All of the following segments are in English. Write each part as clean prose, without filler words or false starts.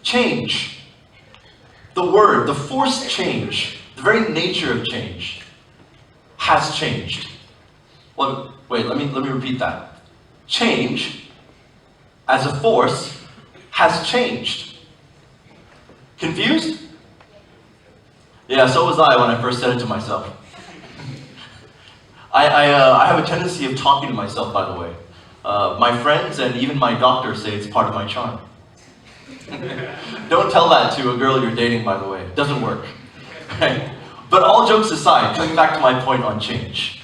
Change. The word, the force change, the very nature of change has changed. Well, wait, let me repeat that. Change, as a force, has changed. Confused? Yeah, so was I when I first said it to myself. I have a tendency of talking to myself, by the way. My friends and even my doctor say it's part of my charm. Don't tell that to a girl you're dating, by the way. It doesn't work. Right? But all jokes aside, coming back to my point on change.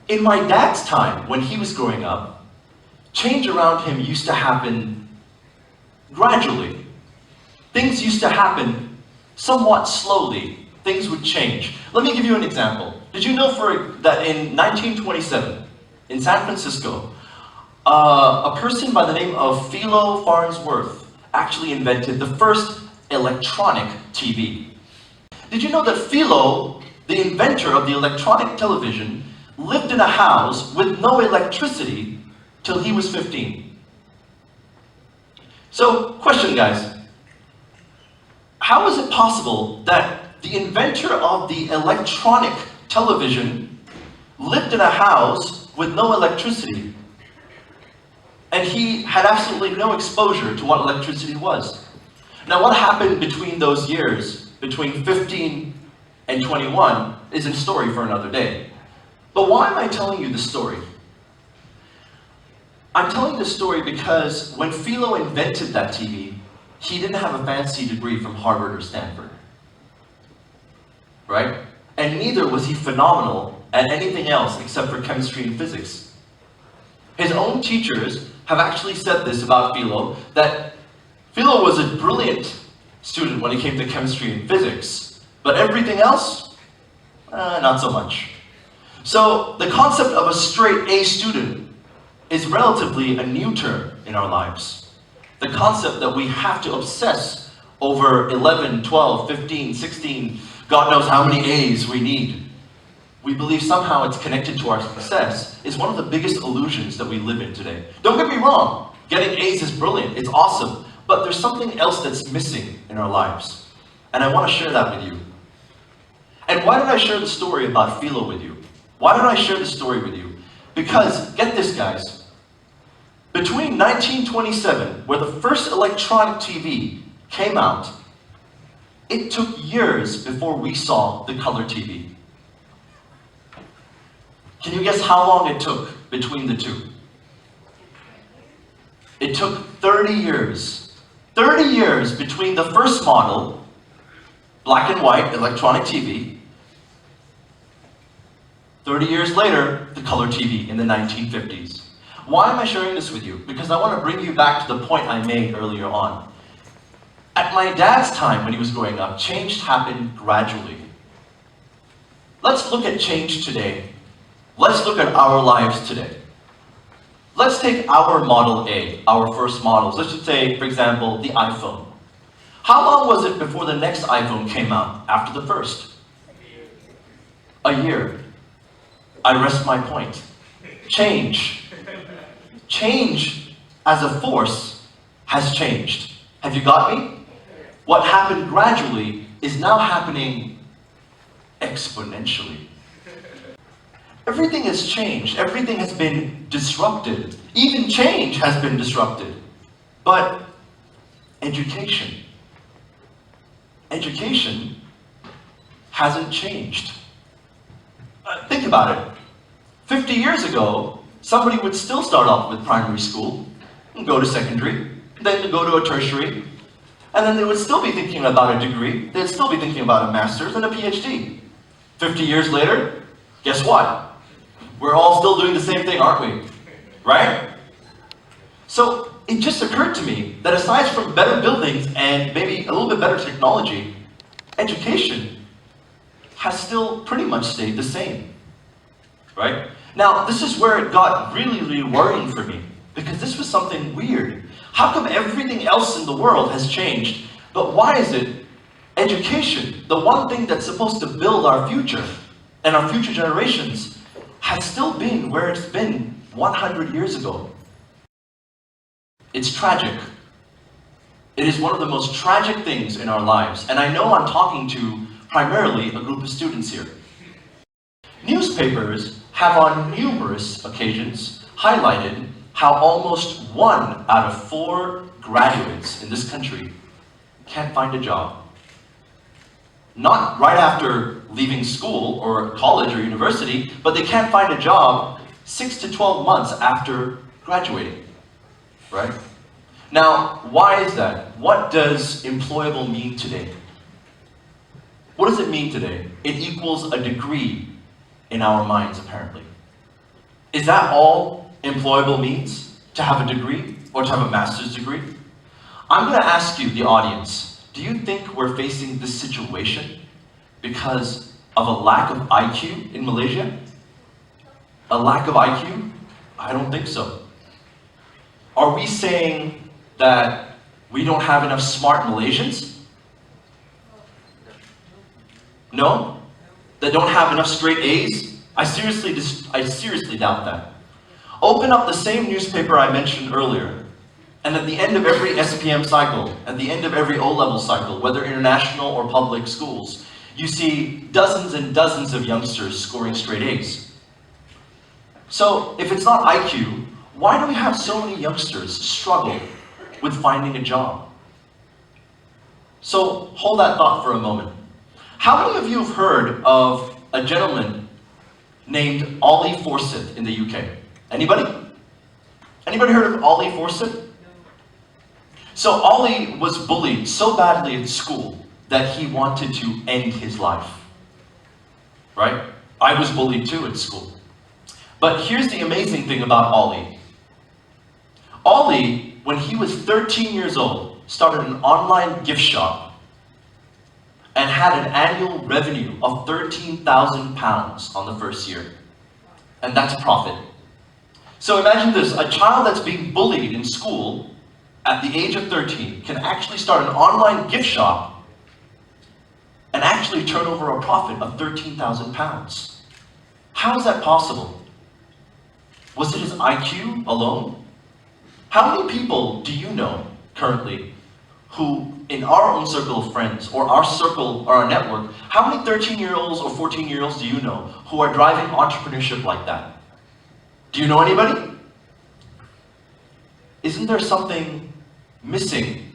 In my dad's time, when he was growing up, change around him used to happen gradually. Things used to happen somewhat slowly. Things would change. Let me give you an example. Did you know that in 1927, in San Francisco, a person by the name of Philo Farnsworth actually invented the first electronic TV. Did you know that Philo, the inventor of the electronic television, lived in a house with no electricity till he was 15? So, question guys, how is it possible that the inventor of the electronic television lived in a house with no electricity, and he had absolutely no exposure to what electricity was? Now, what happened between those years, between 15 and 21, is a story for another day. But why am I telling you this story? I'm telling this story because when Philo invented that TV, he didn't have a fancy degree from Harvard or Stanford. Right? And neither was he phenomenal at anything else except for chemistry and physics. His own teachers have actually said this about Philo, that Philo was a brilliant student when it came to chemistry and physics, but everything else, not so much. So the concept of a straight A student is relatively a new term in our lives. The concept that we have to obsess over 11, 12, 15, 16, God knows how many A's we need. We believe somehow it's connected to our success is one of the biggest illusions that we live in today. Don't get me wrong, getting A's is brilliant, it's awesome, but there's something else that's missing in our lives. And I want to share that with you. And why did I share the story about Philo with you? Why did I share the story with you? Because, get this guys, between 1927, where the first electronic TV came out, it took years before we saw the color TV. Can you guess how long it took between the two? It took 30 years. 30 years between the first model, black and white electronic TV. 30 years later, the color TV in the 1950s. Why am I sharing this with you? Because I want to bring you back to the point I made earlier on. At my dad's time when he was growing up, change happened gradually. Let's look at change today. Let's look at our lives today. Let's take our Model A, our first models. Let's just say, for example, the iPhone. How long was it before the next iPhone came out after the first? A year. I rest my point. Change. Change as a force has changed. Have you got me? What happened gradually is now happening exponentially. Everything has changed. Everything has been disrupted. Even change has been disrupted. But education hasn't changed. Think about it. 50 years ago, somebody would still start off with primary school, and go to secondary, then go to a tertiary, and then they would still be thinking about a degree, they'd still be thinking about a master's and a PhD. 50 years later, guess what? We're all still doing the same thing, aren't we? Right? So it just occurred to me that aside from better buildings and maybe a little bit better technology, education has still pretty much stayed the same. Right? Now, this is where it got really, really worrying for me, because this was something weird. How come everything else in the world has changed, but why is it education, the one thing that's supposed to build our future and our future generations, has still been where it's been 100 years ago? It's tragic. It is one of the most tragic things in our lives, and I know I'm talking to primarily a group of students here. Newspapers have on numerous occasions highlighted how almost 1 out of 4 graduates in this country can't find a job. Not right after leaving school or college or university, but they can't find a job 6 to 12 months after graduating, right? Now, why is that? What does employable mean today? What does it mean today? It equals a degree in our minds, apparently. Is that all employable means? To have a degree or to have a master's degree? I'm going to ask you, the audience, do you think we're facing this situation because of a lack of IQ in Malaysia? A lack of IQ? I don't think so. Are we saying that we don't have enough smart Malaysians? No? That don't have enough straight A's? I seriously doubt that. Open up the same newspaper I mentioned earlier, and at the end of every SPM cycle, at the end of every O-level cycle, whether international or public schools, you see dozens and dozens of youngsters scoring straight A's. So, if it's not IQ, why do we have so many youngsters struggle with finding a job? So, hold that thought for a moment. How many of you have heard of a gentleman named Ollie Forsyth in the UK? Anybody? Anybody heard of Ollie Forsyth? So Ollie was bullied so badly at school that he wanted to end his life. Right? I was bullied too at school. But here's the amazing thing about Ollie. Ollie, when he was 13 years old, started an online gift shop and had an annual revenue of £13,000 on the first year. And that's profit. So imagine this, a child that's being bullied in school at the age of 13 can actually start an online gift shop and actually turn over a profit of £13,000. How is that possible? Was it his IQ alone? How many people do you know currently who, in our own circle of friends, or our circle, or our network, how many 13-year-olds or 14-year-olds do you know who are driving entrepreneurship like that? Do you know anybody? Isn't there something missing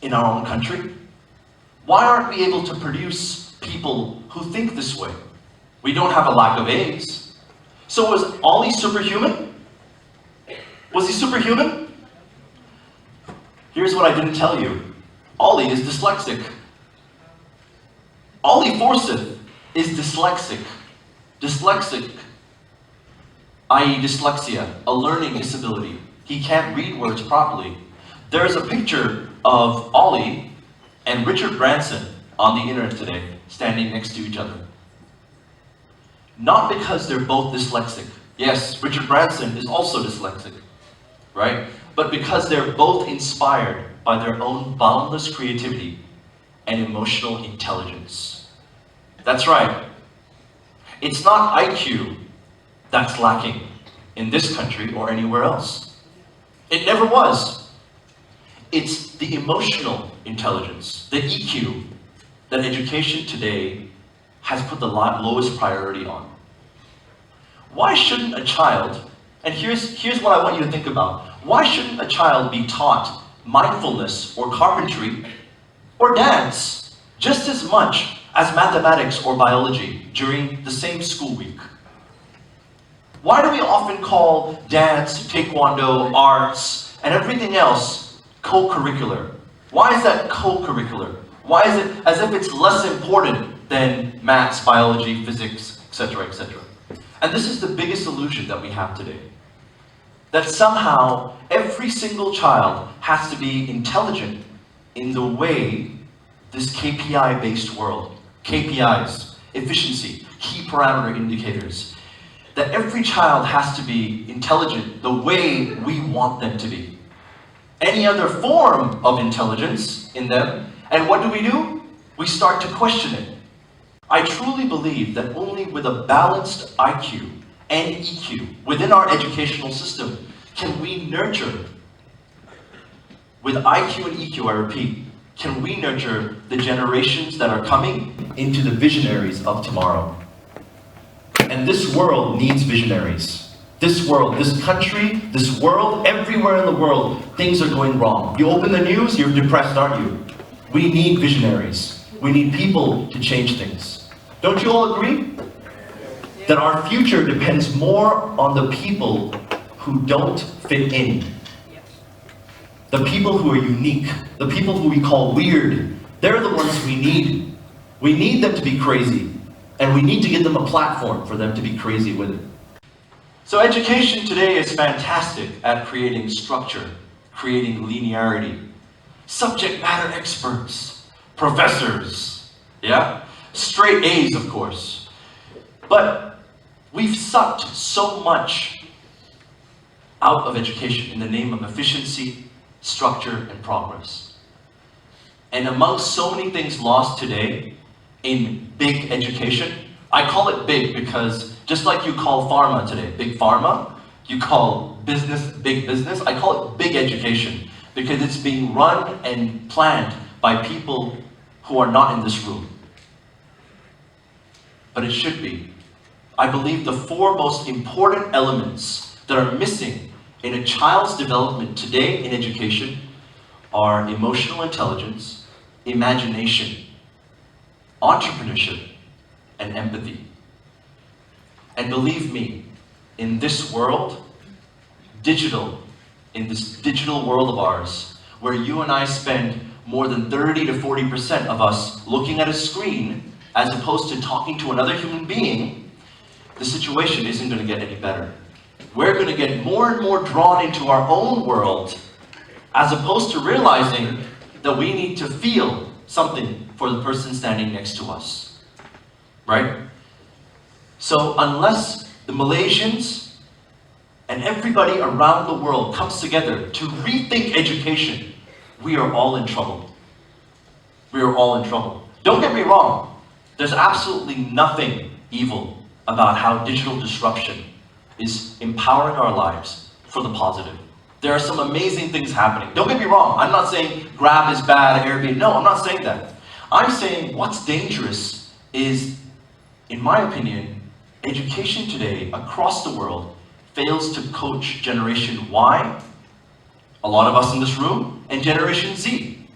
in our own country? Why aren't we able to produce people who think this way? We don't have a lack of A's. So was Ollie superhuman? Was he superhuman? Here's what I didn't tell you. Ollie is dyslexic. Ollie Forsyth is dyslexic. Dyslexic, i.e. dyslexia, a learning disability. He can't read words properly. There's a picture of Ollie and Richard Branson on the internet today, standing next to each other. Not because they're both dyslexic. Yes, Richard Branson is also dyslexic, right? But because they're both inspired by their own boundless creativity and emotional intelligence. That's right. It's not IQ that's lacking in this country or anywhere else. It never was. It's the emotional intelligence, the EQ, that education today has put the lowest priority on. Why shouldn't a child, and here's what I want you to think about, why shouldn't a child be taught mindfulness or carpentry or dance just as much as mathematics or biology during the same school week? Why do we often call dance, taekwondo, arts, and everything else co-curricular? Why is that co-curricular? Why is it as if it's less important than maths, biology, physics, etc., etc.? And this is the biggest illusion that we have today. That somehow every single child has to be intelligent in the way this KPI-based world, KPIs, efficiency, key parameter indicators, that every child has to be intelligent the way we want them to be. Any other form of intelligence in them, and what do? We start to question it. I truly believe that only with a balanced IQ and EQ within our educational system can we nurture with IQ and EQ, I repeat, can we nurture the generations that are coming into the visionaries of tomorrow? And this world needs visionaries. This world, this country, this world, everywhere in the world, things are going wrong. You open the news, you're depressed, aren't you? We need visionaries. We need people to change things. Don't you all agree? That our future depends more on the people who don't fit in. The people who are unique, the people who we call weird, they're the ones we need. We need them to be crazy, and we need to give them a platform for them to be crazy with it. So education today is fantastic at creating structure, creating linearity, subject matter experts, professors, yeah? Straight A's, of course. But we've sucked so much out of education in the name of efficiency, structure, and progress. And amongst so many things lost today in big education, I call it big because just like you call pharma today, big pharma, you call business, big business, I call it big education because it's being run and planned by people who are not in this room. But it should be. I believe the four most important elements that are missing in a child's development today in education are emotional intelligence, imagination, entrepreneurship, and empathy. And believe me, in this world, in this digital world of ours, where you and I spend more than 30 to 40% of us looking at a screen as opposed to talking to another human being, the situation isn't going to get any better. We're going to get more and more drawn into our own world as opposed to realizing that we need to feel something for the person standing next to us, right? So unless the Malaysians and everybody around the world comes together to rethink education, we are all in trouble. We are all in trouble. Don't get me wrong, there's absolutely nothing evil about how digital disruption is empowering our lives for the positive. There are some amazing things happening. Don't get me wrong, I'm not saying Grab is bad, Airbnb, no, I'm not saying that. I'm saying what's dangerous is, in my opinion, education today across the world fails to coach Generation Y, a lot of us in this room, and Generation Z,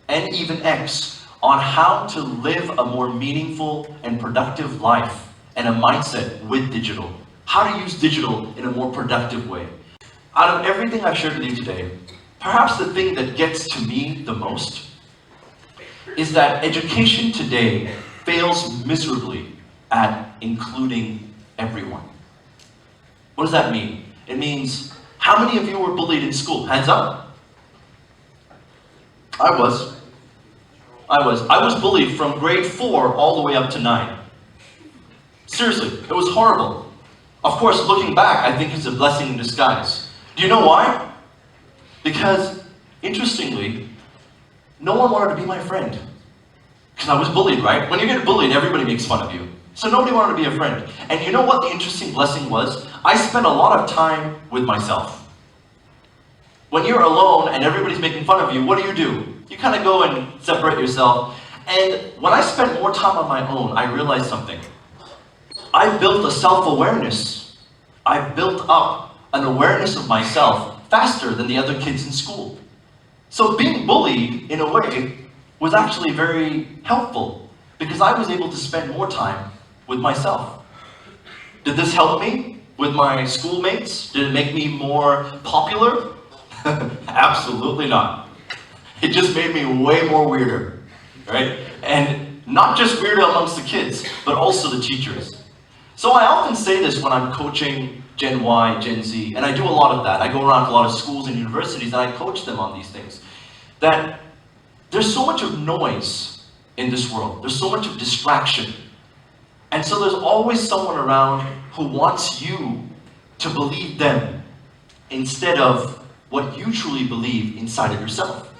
and even X, on how to live a more meaningful and productive life and a mindset with digital. How to use digital in a more productive way. Out of everything I've shared with you today, perhaps the thing that gets to me the most is that education today fails miserably at including everyone. What does that mean? It means, how many of you were bullied in school? Hands up. I was bullied from grade 4 all the way up to 9. Seriously, it was horrible. Of course, looking back, I think it's a blessing in disguise. Do you know why? Because, interestingly, no one wanted to be my friend. Because I was bullied, right? When you get bullied, everybody makes fun of you. So nobody wanted to be a friend. And you know what the interesting blessing was? I spent a lot of time with myself. When you're alone and everybody's making fun of you, what do? You kind of go and separate yourself. And when I spent more time on my own, I realized something. I built a self-awareness. I built up an awareness of myself faster than the other kids in school. So being bullied, in a way, was actually very helpful because I was able to spend more time with myself. Did this help me with my schoolmates? Did it make me more popular? Absolutely not. It just made me way more weirder, right? And not just weirder amongst the kids, but also the teachers. So I often say this when I'm coaching Gen-Y, Gen-Z, and I do a lot of that. I go around to a lot of schools and universities and I coach them on these things. That there's so much of noise in this world. There's so much of distraction. And so there's always someone around who wants you to believe them instead of what you truly believe inside of yourself.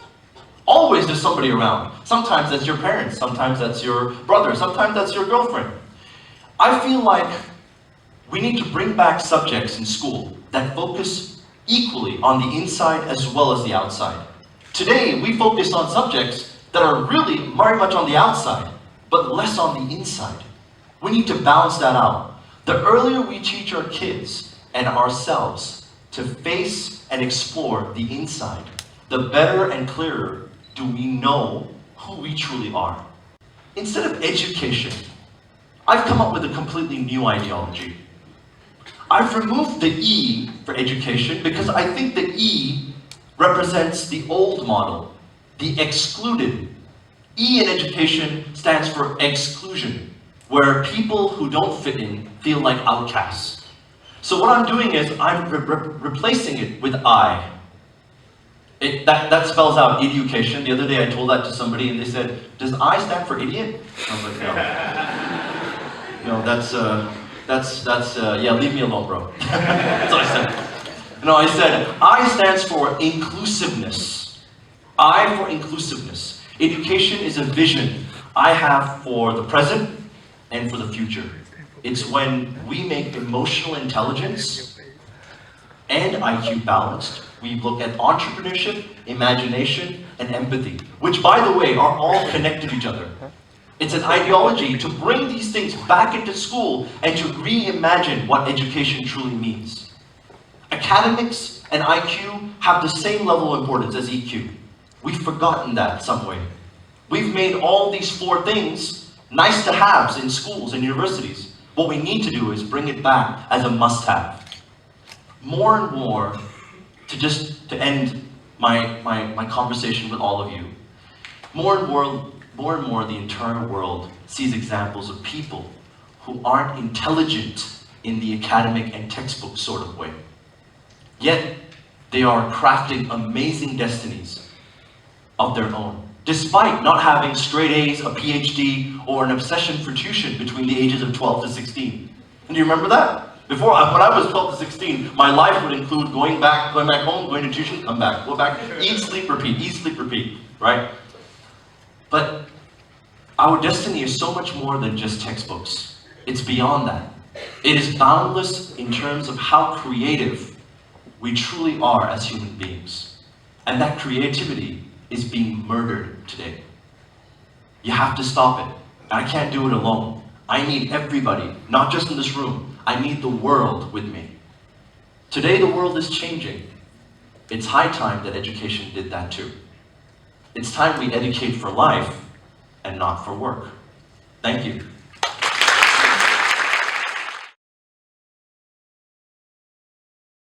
Always there's somebody around. Sometimes that's your parents, sometimes that's your brother, sometimes that's your girlfriend. I feel like we need to bring back subjects in school that focus equally on the inside as well as the outside. Today, we focus on subjects that are really very much on the outside, but less on the inside. We need to balance that out. The earlier we teach our kids and ourselves to face and explore the inside, the better and clearer do we know who we truly are. Instead of education, I've come up with a completely new ideology. I've removed the E for education because I think the E represents the old model, the excluded. E in education stands for exclusion, where people who don't fit in feel like outcasts. So what I'm doing is I'm replacing it with I. That spells out education. The other day I told that to somebody and they said, does I stand for idiot? I was like, no. No, yeah, leave me alone, bro. That's what I said. No, I said, I stands for inclusiveness. I for inclusiveness. Education is a vision I have for the present and for the future. It's when we make emotional intelligence and IQ balanced. We look at entrepreneurship, imagination, and empathy, which, by the way, are all connected to each other. It's an ideology to bring these things back into school and to reimagine what education truly means. Academics and IQ have the same level of importance as EQ. We've forgotten that some way. We've made all these four things nice to haves in schools and universities. What we need to do is bring it back as a must-have. More and more, to end my conversation with all of you, more and more the entire world sees examples of people who aren't intelligent in the academic and textbook sort of way. Yet, they are crafting amazing destinies of their own, despite not having straight A's, a PhD, or an obsession for tuition between the ages of 12 to 16. And do you remember that? Before, when I was 12 to 16, my life would include going back home, going to tuition, come back, go back, eat, sleep, repeat, right? But our destiny is so much more than just textbooks. It's beyond that. It is boundless in terms of how creative we truly are as human beings. And that creativity is being murdered today. You have to stop it. I can't do it alone. I need everybody, not just in this room. I need the world with me. Today the world is changing. It's high time that education did that too. It's time we educate for life and not for work. Thank you.